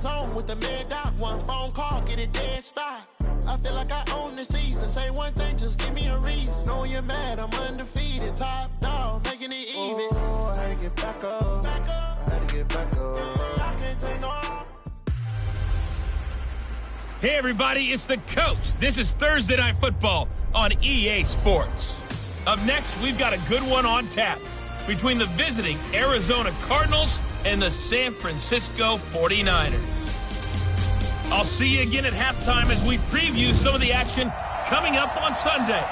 zone with the mad dot. One phone call, get it dead stop. I feel like I own the season. Say one thing, just give me a reason. Know you're mad, I'm undefeated. Top dog, making it even. Oh, I had to get back up. I had to get back up. I can't take no. Hey, everybody, it's the Coach. This is Thursday Night Football on EA Sports. Up next, we've got a good one on tap between the visiting Arizona Cardinals and the San Francisco 49ers. I'll see you again at halftime as we preview some of the action coming up on Sunday.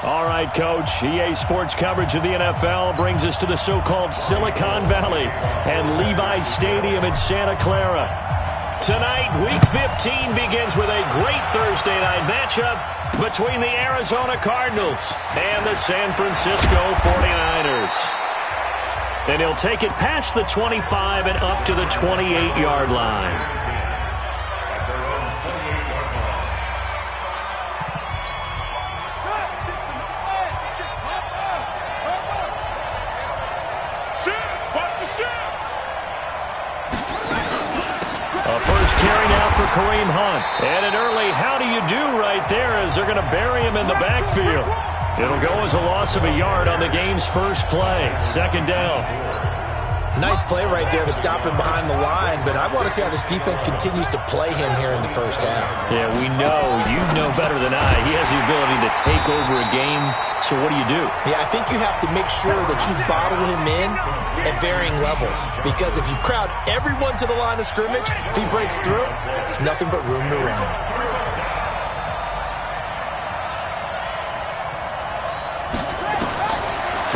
All right, Coach. EA Sports coverage of the NFL brings us to the so-called Silicon Valley and Levi Stadium in Santa Clara. Tonight, Week 15 begins with a great Thursday night matchup between the Arizona Cardinals and the San Francisco 49ers. And he'll take it past the 25 and up to the 28-yard line. Carry now for Kareem Hunt. And an early how do you do right there as they're going to bury him in the backfield. It'll go as a loss of a yard on the game's first play. Second down. Nice play right there to stop him behind the line, but I want to see how this defense continues to play him here in the first half. Yeah, we know. You know better than I. He has the ability to take over a game. So what do you do? Yeah, I think you have to make sure that you bottle him in at varying levels. Because if you crowd everyone to the line of scrimmage, if he breaks through, there's nothing but room to run.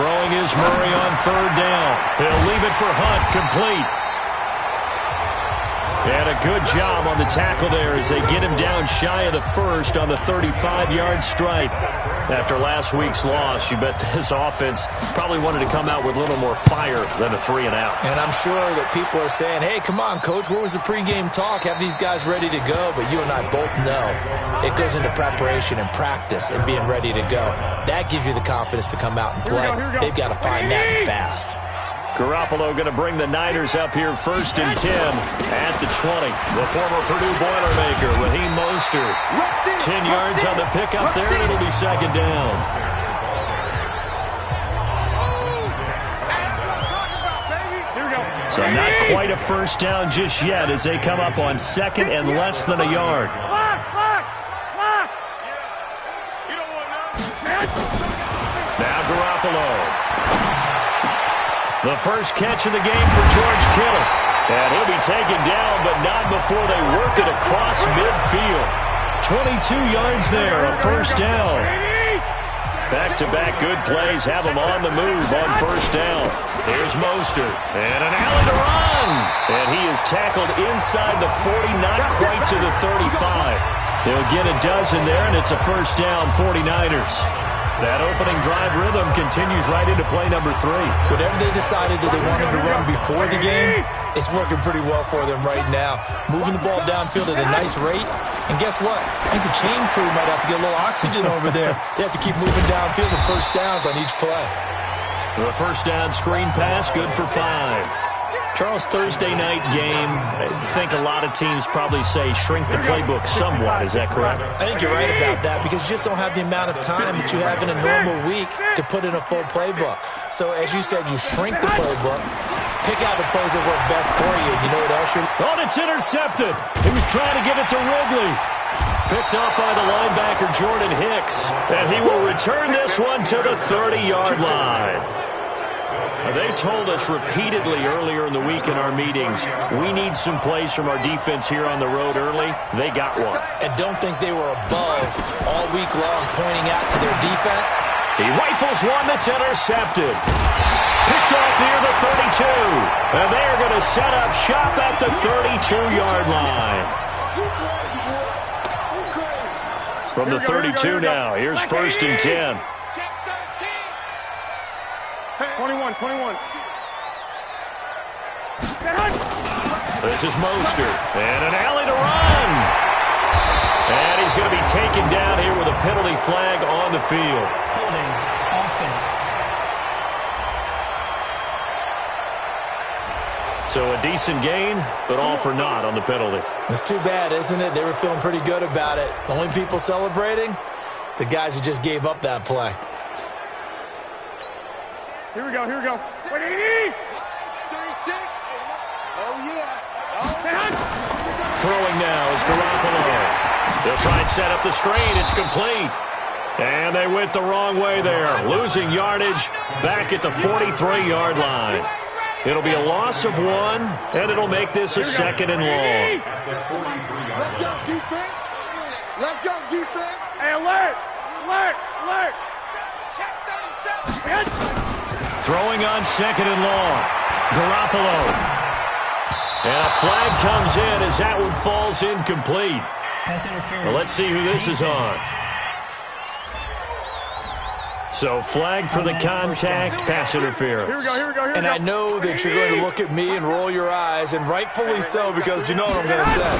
Throwing is Murray on third down. He'll leave it for Hunt, complete. And a good job on the tackle there as they get him down shy of the first on the 35-yard stripe. After last week's loss, you bet this offense probably wanted to come out with a little more fire than a 3-and-out. And I'm sure that people are saying, hey, come on, Coach, where was the pregame talk? Have these guys ready to go? But you and I both know it goes into preparation and practice and being ready to go. That gives you the confidence to come out and play. They've got to find that and fast. Garoppolo going to bring the Niners up here first and 10 at the 20. The former Purdue Boilermaker, Raheem Mostert. 10 yards on the pickup there, and it'll be second down. So not quite a first down just yet as they come up on second and less than a yard. Now Garoppolo. The first catch of the game for George Kittle. And he'll be taken down, but not before they work it across midfield. 22 yards there, a first down. Back-to-back good plays have him on the move on first down. Here's Mostert. And an alley to run. And he is tackled inside the 40, not quite to the 35. They'll get a dozen there, and it's a first down, 49ers. That opening drive rhythm continues right into play number 3. Whatever they decided that they wanted to run before the game, it's working pretty well for them right now. Moving the ball downfield at a nice rate. And guess what? I think the chain crew might have to get a little oxygen over there. They have to keep moving downfield with first downs on each play. The first down screen pass, good for 5. Charles, Thursday night game, I think a lot of teams probably say shrink the playbook somewhat. Is that correct? I think you're right about that because you just don't have the amount of time that you have in a normal week to put in a full playbook. So, as you said, you shrink the playbook, pick out the plays that work best for you. You know what else you're... Oh, it's intercepted. He was trying to give it to Ridley. Picked up by the linebacker, Jordan Hicks. And he will return this one to the 30-yard line. They told us repeatedly earlier in the week in our meetings, we need some plays from our defense here on the road early. They got one. And don't think they were above all week long pointing out to their defense. He rifles one that's intercepted. Picked off near the 32. And they're going to set up shop at the 32-yard line. From the 32 now, here's first and 10. 21. This is Mostert. And an alley to run. And he's going to be taken down here with a penalty flag on the field. Holding offense. So a decent gain, but all for naught on the penalty. It's too bad, isn't it? They were feeling pretty good about it. The only people celebrating, the guys who just gave up that play. Here we go. 180! 36! Oh, yeah. Throwing now is Garoppolo. They'll try and set up the screen. It's complete. And they went the wrong way there. Losing yardage back at the 43-yard line. It'll be a loss of 1, and it'll make this a 2nd and long. Let's go, defense. Let's go, defense. Hey, alert! Throwing on 2nd and long. Garoppolo. And a flag comes in as that one falls incomplete. Well, let's see who this is on. So flag for the contact, pass interference. Here we go. And I know that you're going to look at me and roll your eyes, and rightfully so, because you know what I'm going to say.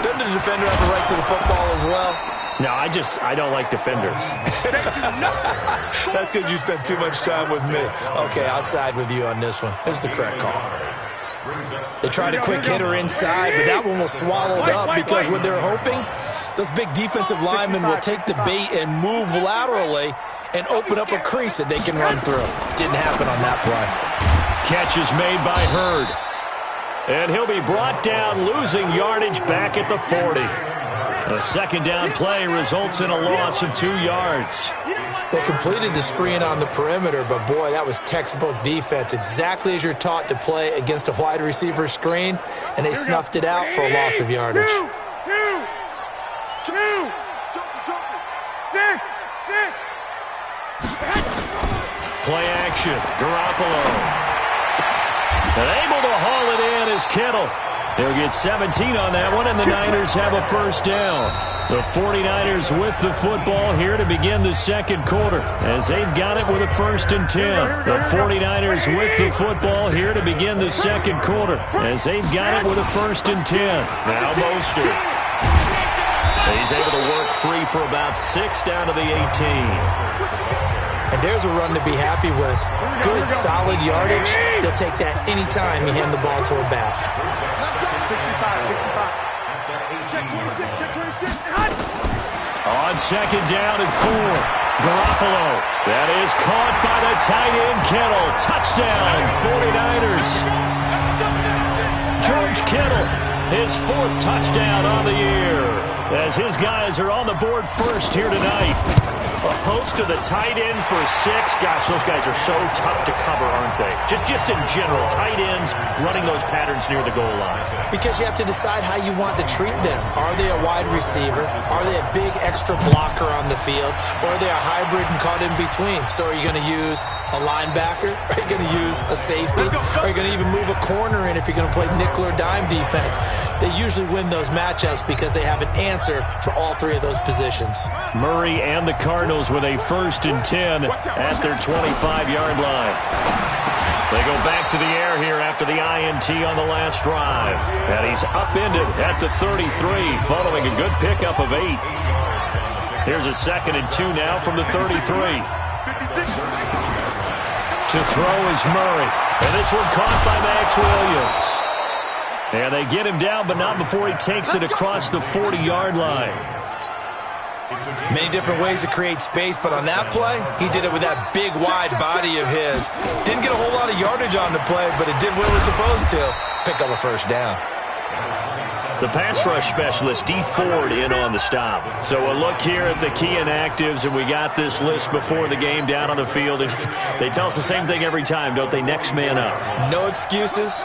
Doesn't the defender have a right to the football as well? No, I don't like defenders. That's because you spent too much time with me. Okay, I'll side with you on this one. It's the correct call. They tried a quick hitter inside, but that one was swallowed up because what they're hoping, those big defensive linemen will take the bait and move laterally and open up a crease that they can run through. Didn't happen on that play. Catch is made by Hurd. And he'll be brought down, losing yardage back at the 40. A 2nd down play results in a loss of 2 yards. They completed the screen on the perimeter, but boy, that was textbook defense. Exactly as you're taught to play against a wide receiver screen, and they snuffed it out for a loss of yardage. Play action, Garoppolo. And able to haul it in is Kittle. He'll get 17 on that one, and the Niners have a 1st down. The 49ers with the football here to begin the 2nd quarter, as they've got it with a 1st and 10. The 49ers with the football here to begin the 2nd quarter, as they've got it with a 1st and 10. Now Mostert. He's able to work free for about 6 down to the 18. And there's a run to be happy with. Good, solid yardage. They'll take that any time you hand the ball to a back. 65. On 2nd down and 4. Garoppolo. That is caught by the tight end, Kittle. Touchdown, 49ers. George Kittle, his 4th touchdown on the year, as his guys are on the board first here tonight. A post to the tight end for 6. Gosh, those guys are so tough to cover, aren't they? Just in general, tight ends running those patterns near the goal line. Because you have to decide how you want to treat them. Are they a wide receiver? Are they a big extra blocker on the field? Or are they a hybrid and caught in between? So are you going to use a linebacker? Are you going to use a safety? Are you going to even move a corner in if you're going to play nickel or dime defense? They usually win those matchups because they have an answer for all 3 of those positions. Murray and the Cardinals with a 1st and 10 at their 25-yard line. They go back to the air here after the INT on the last drive. And he's upended at the 33 following a good pickup of 8. Here's a 2nd and 2 now from the 33. To throw is Murray. And this one caught by Max Williams. And they get him down, but not before he takes it across the 40-yard line. Many different ways to create space, but on that play, he did it with that big, wide body of his. Didn't get a whole lot of yardage on the play, but it did what it was supposed to. Pick up a 1st down. The pass rush specialist, D. Ford, in on the stop. So a look here at the key inactives, and we got this list before the game down on the field. And they tell us the same thing every time, don't they? Next man up. No excuses.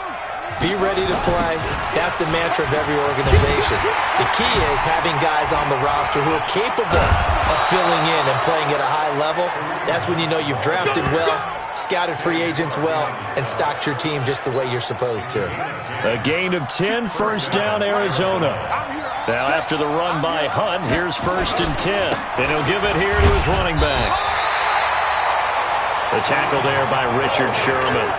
Be ready to play. That's the mantra of every organization. The key is having guys on the roster who are capable of filling in and playing at a high level. That's when you know you've drafted well, scouted free agents well, and stocked your team just the way you're supposed to. A gain of 10, 1st down, Arizona. Now after the run by Hunt, here's 1st and 10. And he'll give it here to his running back. The tackle there by Richard Sherman.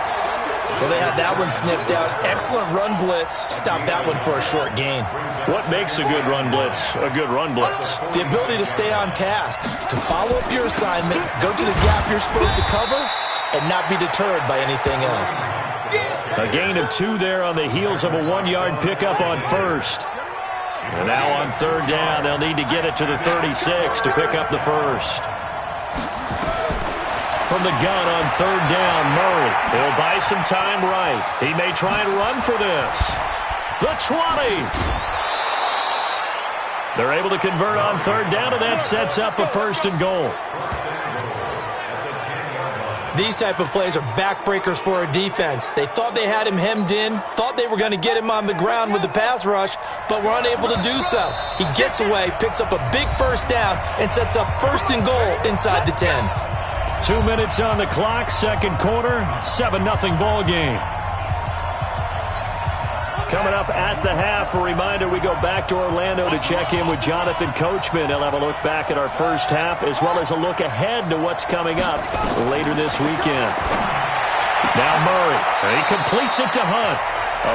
Well, they had that one sniffed out. Excellent run blitz. Stop that one for a short gain. What makes a good run blitz a good run blitz? The ability to stay on task, to follow up your assignment, go to the gap you're supposed to cover, and not be deterred by anything else. A gain of 2 there on the heels of a 1-yard pickup on first. And now on third down, they'll need to get it to the 36 to pick up the first. From the gun on third down, Murray. He'll buy some time right. He may try and run for this. The 20. They're able to convert on third down, and that sets up a 1st and goal. These type of plays are backbreakers for a defense. They thought they had him hemmed in, thought they were going to get him on the ground with the pass rush, but were unable to do so. He gets away, picks up a big 1st down, and sets up 1st and goal inside the 10. 2 minutes on the clock, second quarter, 7-0 ball game. Coming up at the half, a reminder, we go back to Orlando to check in with Jonathan Coachman. He'll have a look back at our first half as well as a look ahead to what's coming up later this weekend. Now Murray, he completes it to Hunt.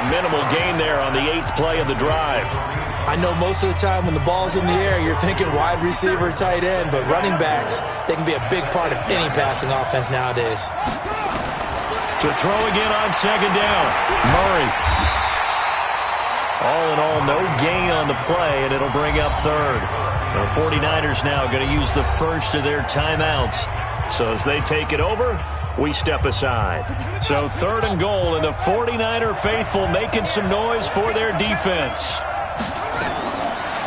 A minimal gain there on the 8th play of the drive. I know most of the time when the ball's in the air, you're thinking wide receiver, tight end, but running backs, they can be a big part of any passing offense nowadays. To throw again on second down, Murray. All in all, no gain on the play, and it'll bring up third. The 49ers now going to use the first of their timeouts. So as they take it over, we step aside. So 3rd and goal, and the 49er faithful making some noise for their defense.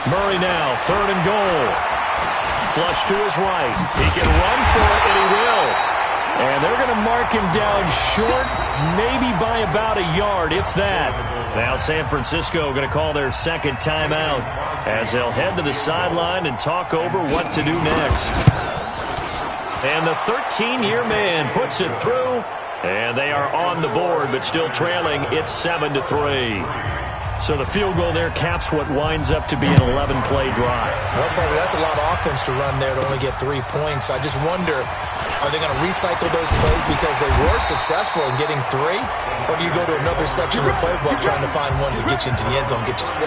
Murray now, 3rd and goal. Flush to his right. He can run for it, and he will. And they're going to mark him down short, maybe by about a yard, if that. Now San Francisco going to call their 2nd timeout as they'll head to the sideline and talk over what to do next. And the 13-year man puts it through, and they are on the board, but still trailing. It's 7-3. So the field goal there caps what winds up to be an 11-play drive. Well, probably that's a lot of offense to run there to only get 3 points. I just wonder, are they going to recycle those plays because they were successful in getting 3? Or do you go to another section of the playbook trying to find ones that get you into the end zone, get you 6?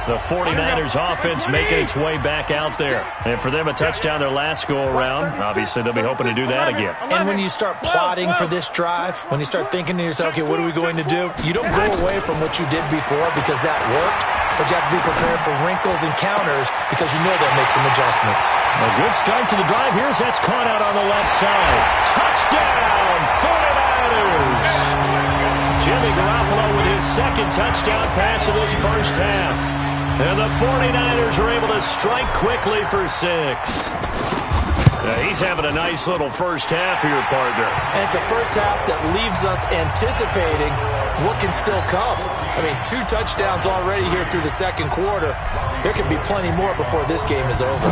The 49ers offense making its way back out there. And for them, a touchdown their last go-around. Obviously, they'll be hoping to do that again. And when you start plotting for this drive, when you start thinking to yourself, okay, what are we going to do? You don't go away from what you did before because that worked, but you have to be prepared for wrinkles and counters because you know they'll make some adjustments. A good start to the drive. Here's that's caught out on the left side. Touchdown, 49ers! Jimmy Garoppolo with his 2nd touchdown pass of this first half. And the 49ers are able to strike quickly for 6. He's having a nice little first half here, partner. And it's a first half that leaves us anticipating what can still come. I mean, 2 touchdowns already here through the 2nd quarter. There could be plenty more before this game is over.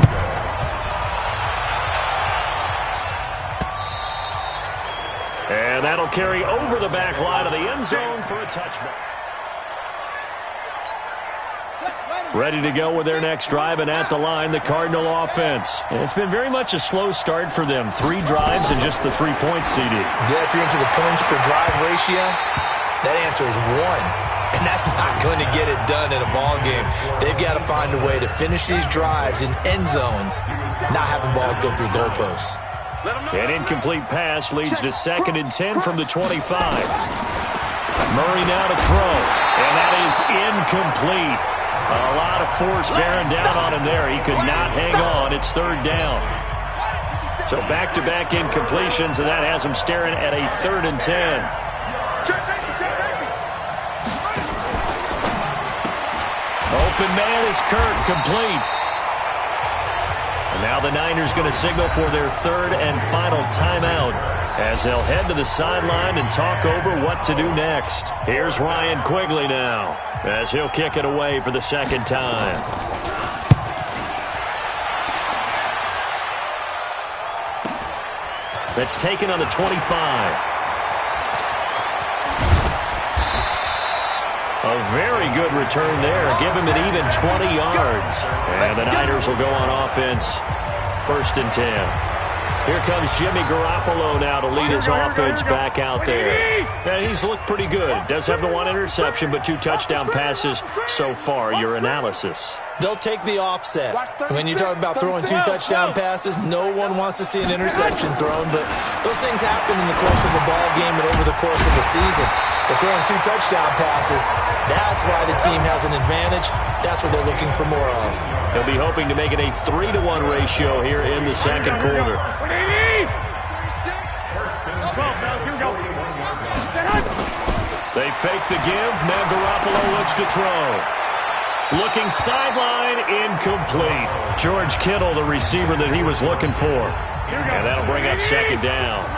And that'll carry over the back line of the end zone for a touchback. Ready to go with their next drive, and at the line, the Cardinal offense. And it's been very much a slow start for them. 3 drives and just the 3 points, CD. Yeah, if you're into the points per drive ratio, that answer is 1. And that's not going to get it done in a ball game. They've got to find a way to finish these drives in end zones, not having balls go through goalposts. An incomplete pass leads to 2nd and 10 from the 25. Murray now to throw, and that is incomplete. A lot of force bearing down on him there. He could not hang on. It's 3rd down. So back-to-back incompletions, and that has him staring at a 3rd and 10. Open man is Kirk, complete. And now the Niners going to signal for their 3rd and final timeout as they'll head to the sideline and talk over what to do next. Here's Ryan Quigley now as he'll kick it away for the 2nd time. That's taken on the 25. A very good return there. Give him an even 20 yards. And the Niners will go on offense. 1st and 10. Here comes Jimmy Garoppolo now to lead his offense back out there. And he's looked pretty good. Does have the 1 interception, but 2 touchdown passes so far. Your analysis. They'll take the offset. When you talk about throwing 2 touchdown passes, no one wants to see an interception thrown, but those things happen in the course of a ball game and over the course of the season. But throwing 2 touchdown passes, that's why the team has an advantage. That's what they're looking for more of. They'll be hoping to make it a 3-to-1 ratio here in the second quarter. They fake the give. Now Garoppolo looks to throw. Looking sideline, incomplete. George Kittle, the receiver that he was looking for. And that'll bring up second down.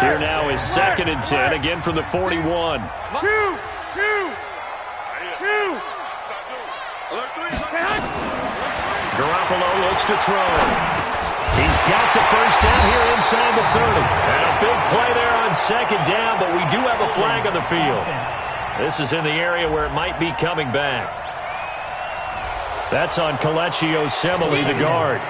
Here now is 2nd and 10, again from the 41. Garoppolo looks to throw. He's got the first down here inside the 30. And a big play there on 2nd down, but we do have a flag on the field. This is in the area where it might be coming back. That's on Kelechi Osemele, the guard.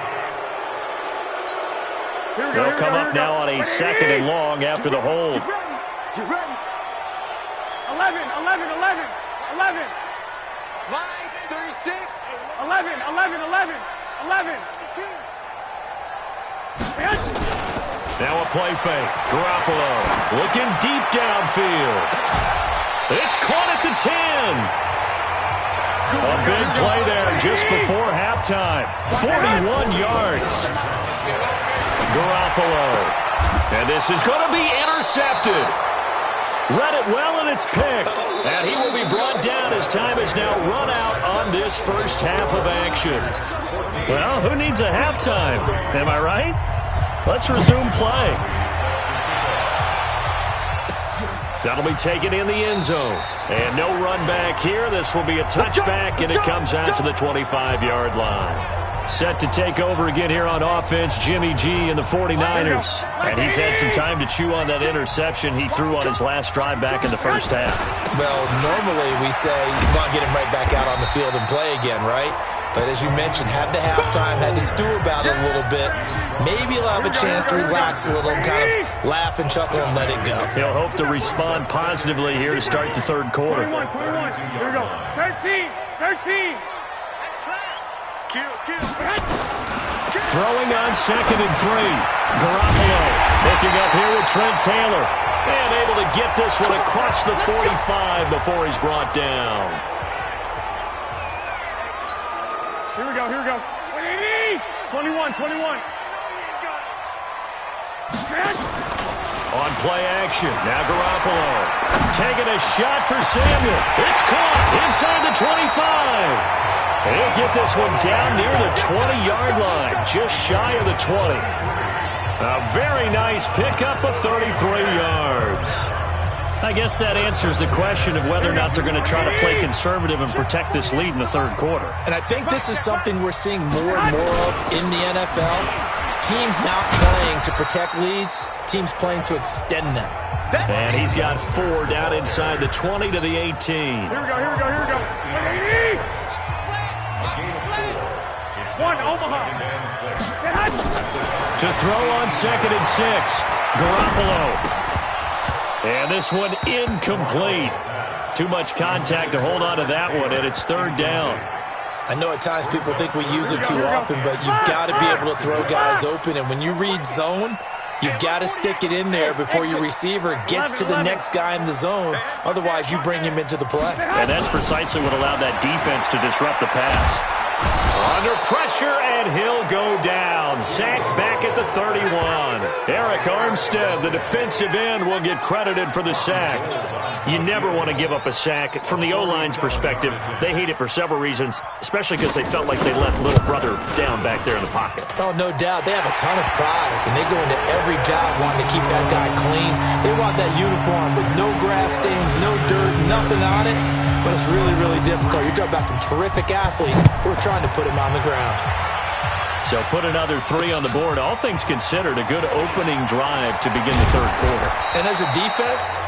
They'll come up now on a 2nd and long after the hold. 11. 36. 11. Now a play fake. Garoppolo looking deep downfield. It's caught at the 10. A big play there just before halftime. 41 yards. Garoppolo. And this is going to be intercepted. Read it well, and it's picked. And he will be brought down as time is now run out on this first half of action. Well, who needs a halftime? Am I right? Let's resume play. That'll be taken in the end zone. And no run back here. This will be a touchback, and it comes out to the 25-yard line. Set to take over again here on offense, Jimmy G and the 49ers. And he's had some time to chew on that interception he threw on his last drive back in the first half. Well, normally we say you want to get him right back out on the field and play again, right? But as you mentioned, had the halftime, had to stew about it a little bit. Maybe he'll have a chance to relax a little, kind of laugh and chuckle and let it go. He'll hope to respond positively here to start the third quarter. 21. Here we go. 13. Throwing on 2nd and 3. Garoppolo picking up here with Trent Taylor. And able to get this one across the 45 before he's brought down. Here we go. 21. On play action, now Garoppolo taking a shot for Samuel. It's caught inside the 25. And he'll get this one down near the 20-yard line, just shy of the 20. A very nice pickup of 33 yards. I guess that answers the question of whether or not they're going to try to play conservative and protect this lead in the third quarter. And I think this is something we're seeing more and more of in the NFL. Teams not playing to protect leads, teams playing to extend them. And he's got 4 down inside the 20 to the 18. Here we go. 1, Omaha. To throw on 2nd and 6. Garoppolo. And this one incomplete. Too much contact to hold on to that one, and it's 3rd down. I know at times people think we use it too often, but you've got to be able to throw guys open. And when you read zone, you've got to stick it in there before your receiver gets to the next guy in the zone. Otherwise, you bring him into the play. And that's precisely what allowed that defense to disrupt the pass. Under pressure, and he'll go down. Sacked back at the 31. Eric Armstead, the defensive end, will get credited for the sack. You never want to give up a sack. From the O-line's perspective, they hate it for several reasons, especially because they felt like they let little brother down back there in the pocket. Oh, no doubt. They have a ton of pride, and they go into every job wanting to keep that guy clean. They want that uniform with no grass stains, no dirt, nothing on it. But it's really, really difficult. You're talking about some terrific athletes who are trying to put him on the ground. So put another 3 on the board. All things considered, a good opening drive to begin the third quarter. And as a defense,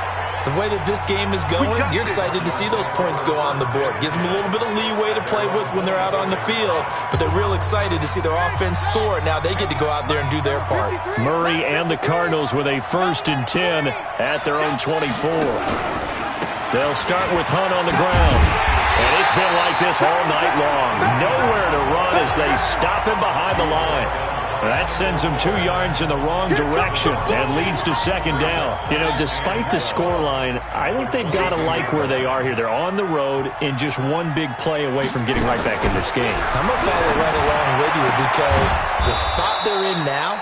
the way that this game is going, you're excited to see those points go on the board. Gives them a little bit of leeway to play with when they're out on the field, but they're real excited to see their offense score. Now they get to go out there and do their part. Murray and the Cardinals with a 1st and 10 at their own 24. They'll start with Hunt on the ground. And it's been like this all night long. Nowhere to run as they stop him behind the line. That sends him 2 yards in the wrong direction and leads to second down. You know, despite the scoreline, I think they've got to like where they are here. They're on the road and just one big play away from getting right back in this game. I'm going to follow right along with you because the spot they're in now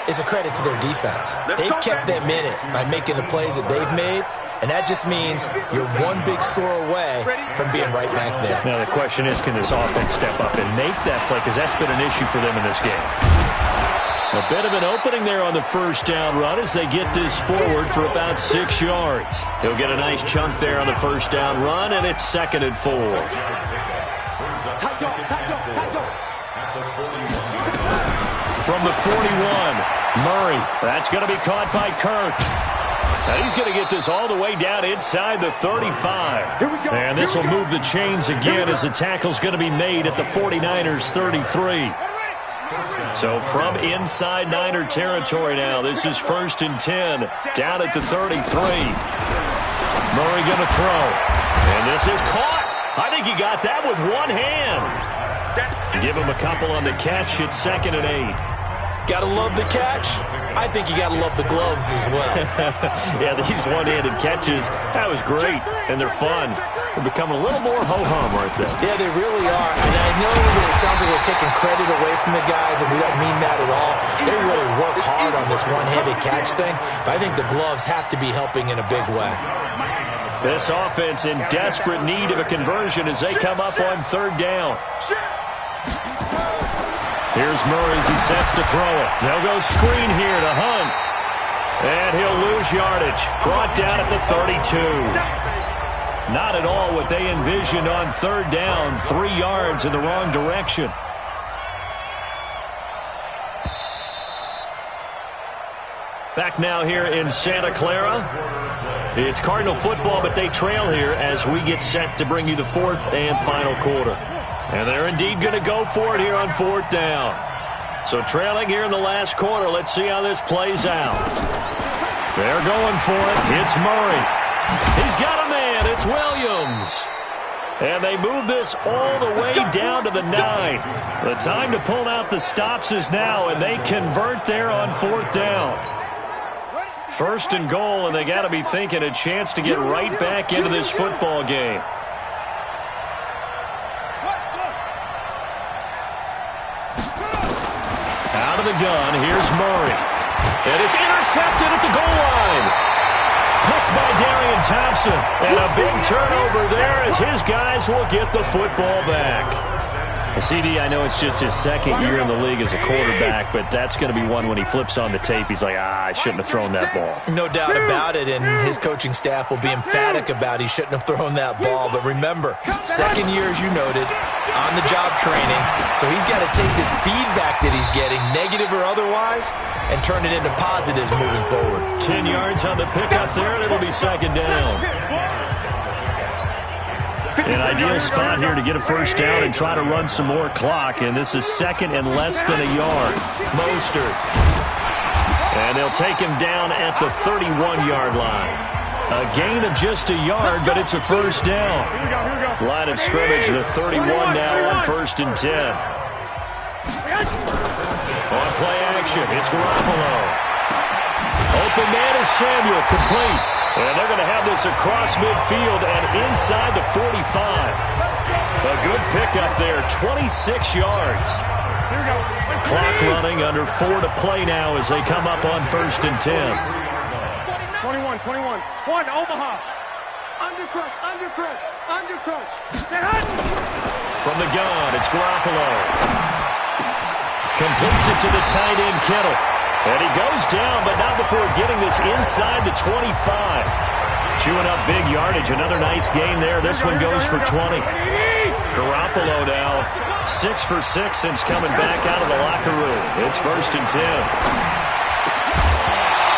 is a credit to their defense. They've kept them in it by making the plays that they've made. And that just means you're one big score away from being right back there. Now the question is, can this offense step up and make that play? Because that's been an issue for them in this game. A bit of an opening there on the first down run as they get this forward for about 6 yards. He'll get a nice chunk there on the first down run, and it's 2nd and 4. From the 41, Murray. That's going to be caught by Kirk. Now he's going to get this all the way down inside the 35. And this will move the chains again as the tackle's going to be made at the 49ers 33. So from inside Niner territory now, this is 1st and 10 down at the 33. Murray going to throw. And this is caught. I think he got that with one hand. Give him a couple on the catch. It's 2nd and 8. Gotta love the catch. I think you gotta love the gloves as well. Yeah, these one-handed catches, that was great, and they're fun. They're becoming a little more ho-hum, aren't they? Yeah, they really are. And I know that it sounds like we're taking credit away from the guys, and we don't mean that at all. They really work hard on this one-handed catch thing, but I think the gloves have to be helping in a big way. This offense in desperate need of a conversion as they come up on 3rd down. Here's Murray as he sets to throw it. They'll go screen here to Hunt. And he'll lose yardage. Brought down at the 32. Not at all what they envisioned on 3rd down. 3 yards in the wrong direction. Back now here in Santa Clara. It's Cardinal football, but they trail here as we get set to bring you the 4th and final quarter. And they're indeed going to go for it here on 4th down. So trailing here in the last quarter. Let's see how this plays out. They're going for it. It's Murray. He's got a man. It's Williams. And they move this all the way down to the 9. The time to pull out the stops is now, and they convert there on 4th down. 1st and goal, and they got to be thinking a chance to get right back into this football game. Out of the gun, here's Murray. And it's intercepted at the goal line. Picked by Darian Thompson. And a big turnover there as his guys will get the football back. CD, I know it's just his 2nd year in the league as a quarterback, but that's going to be one when he flips on the tape. He's like, I shouldn't have thrown that ball. No doubt about it, and his coaching staff will be emphatic about he shouldn't have thrown that ball. But remember, 2nd year, as you noted, on-the-job training, so he's got to take this feedback that he's getting, negative or otherwise, and turn it into positives moving forward. 10 yards on the pickup there, and it'll be 2nd down. An ideal spot here to get a 1st down and try to run some more clock, and this is 2nd and less than a yard. Mostert. And they'll take him down at the 31-yard line. A gain of just a yard, but it's a 1st down. Line of scrimmage, the 31 now on 1st and 10. On play action, it's Garoppolo. Open man is Samuel, complete. And they're going to have this across midfield and inside the 45. A good pickup there, 26 yards. Clock running, under 4 to play now as they come up on 1st and 10. 21. 1, Omaha. Undercrush. From the gun, it's Garoppolo. Completes it to the tight end, Kittle. And he goes down, but not before getting this inside the 25. Chewing up big yardage. Another nice gain there. This one goes for 20. Garoppolo now 6 for 6 since coming back out of the locker room. It's 1st and 10.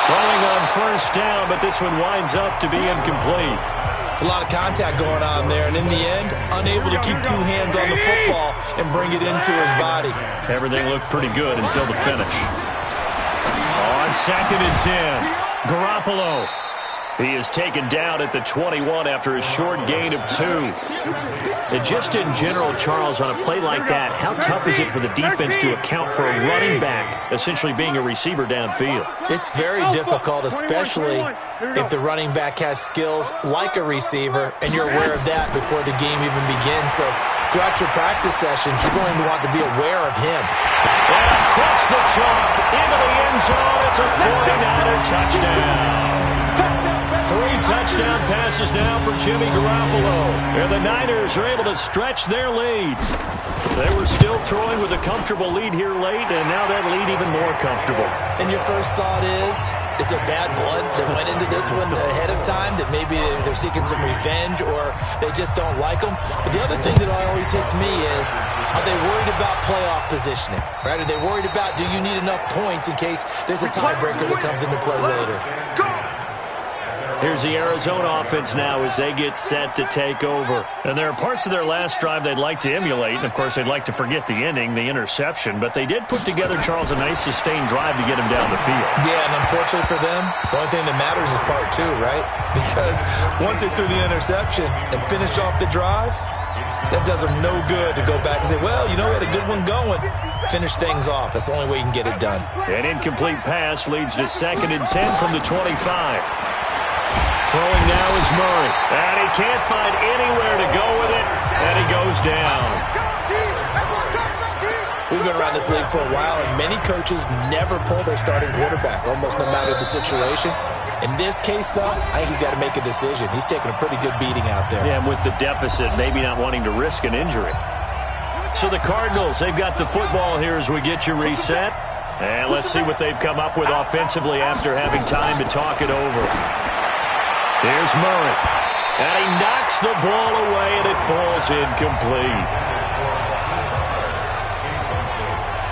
Throwing on 1st down, but this one winds up to be incomplete. It's a lot of contact going on there, and in the end, unable to keep 2 hands on the football and bring it into his body. Everything looked pretty good until the finish. On 2nd and 10, Garoppolo. He is taken down at the 21 after a short gain of 2. And just in general, Charles, on a play like that, how tough is it for the defense to account for a running back essentially being a receiver downfield? It's very difficult, especially if the running back has skills like a receiver, and you're aware of that before the game even begins. So throughout your practice sessions, you're going to want to be aware of him. And across the chalk, into the end zone, it's a 49er touchdown. 3 touchdown passes now for Jimmy Garoppolo. And the Niners are able to stretch their lead. They were still throwing with a comfortable lead here late, and now that lead even more comfortable. And your first thought is there bad blood that went into this one ahead of time, that maybe they're seeking some revenge or they just don't like them? But the other thing that always hits me is, are they worried about playoff positioning? Right? Are they worried about, do you need enough points in case there's a tiebreaker that comes into play later? Here's the Arizona offense now as they get set to take over. And there are parts of their last drive they'd like to emulate. And, of course, they'd like to forget the ending, the interception. But they did put together, Charles, a nice sustained drive to get him down the field. Yeah, and unfortunately for them, the only thing that matters is part 2, right? Because once they threw the interception and finished off the drive, that does them no good to go back and say, well, you know, we had a good one going. Finish things off. That's the only way you can get it done. An incomplete pass leads to 2nd and 10 from the 25. Throwing now is Murray. And he can't find anywhere to go with it. And he goes down. We've been around this league for a while, and many coaches never pull their starting quarterback, almost no matter the situation. In this case, though, I think he's got to make a decision. He's taking a pretty good beating out there. Yeah, and with the deficit, maybe not wanting to risk an injury. So the Cardinals, they've got the football here as we get you reset. And let's see what they've come up with offensively after having time to talk it over. Here's Murray. And he knocks the ball away, and it falls incomplete.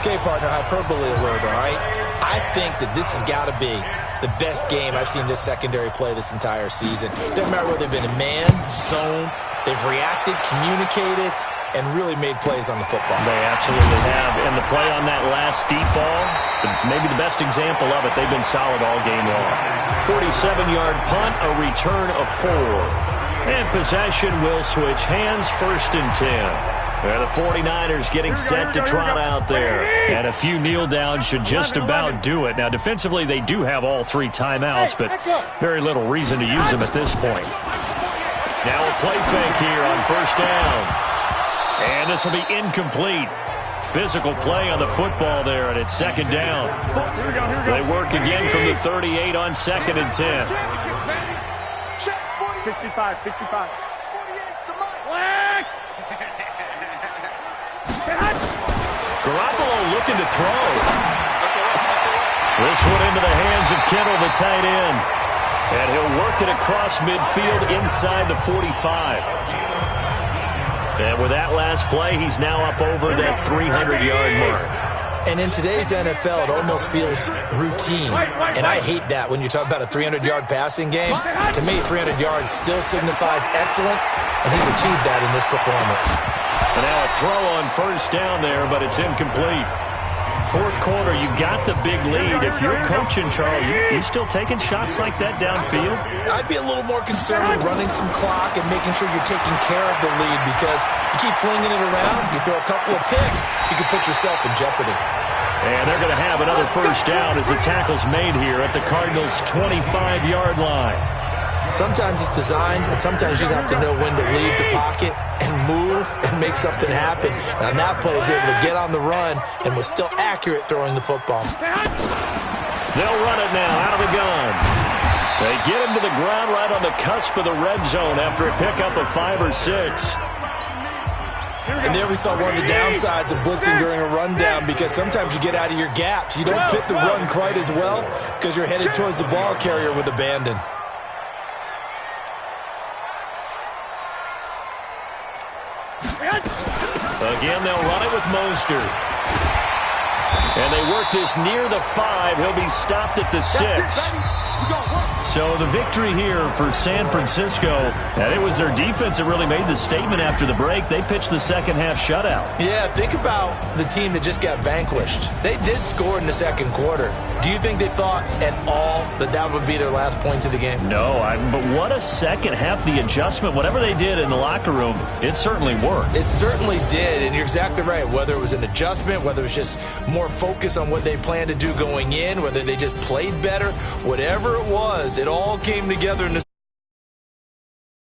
Okay, partner, hyperbole alert, all right? I think that this has got to be the best game I've seen this secondary play this entire season. Doesn't matter whether they've been in man, zone, they've reacted, communicated, and really made plays on the football. They absolutely have. And the play on that last deep ball, maybe the best example of it, they've been solid all game long. 47-yard punt, a return of 4. And possession will switch hands, 1st and 10. And the 49ers getting set to trot out there. And a few kneel downs should just about do it. Now, defensively, they do have all 3 timeouts, but very little reason to use them at this point. Now a play fake here on 1st down. And this will be incomplete. Physical play on the football there, and it's 2nd down. They work again from the 38 on 2nd and 10. 65. Garoppolo looking to throw. This one into the hands of Kittle, the tight end. And he'll work it across midfield inside the 45. And with that last play, he's now up over that 300-yard mark. And in today's NFL, it almost feels routine. And I hate that when you talk about a 300-yard passing game. To me, 300 yards still signifies excellence, and he's achieved that in this performance. And now a throw on 1st down there, but it's incomplete. 4th quarter, you've got the big lead. If you're coaching, Charles, you still taking shots like that downfield? I'd be a little more concerned with running some clock and making sure you're taking care of the lead, because you keep flinging it around, you throw a couple of picks, you can put yourself in jeopardy. And they're going to have another 1st down as the tackle's made here at the Cardinals' 25-yard line. Sometimes it's designed, and sometimes you just have to know when to leave the pocket and move and make something happen. And on that play, he was able to get on the run and was still accurate throwing the football. They'll run it now out of the gun. They get him to the ground right on the cusp of the red zone after a pickup of 5 or 6. And there we saw one of the downsides of blitzing during a rundown, because sometimes you get out of your gaps. You don't fit the run quite as well because you're headed towards the ball carrier with abandon. Again, they'll run it with Mostert. And they work this near the 5. He'll be stopped at the 6. So the victory here for San Francisco, and it was their defense that really made the statement after the break. They pitched the second half shutout. Yeah, think about the team that just got vanquished. They did score in the second quarter. Do you think they thought at all that that would be their last points of the game? No, but what a second half. The adjustment, whatever they did in the locker room, it certainly worked. It certainly did, and you're exactly right. Whether it was an adjustment, whether it was just more focus on what they planned to do going in, whether they just played better, whatever it was, it all came together in the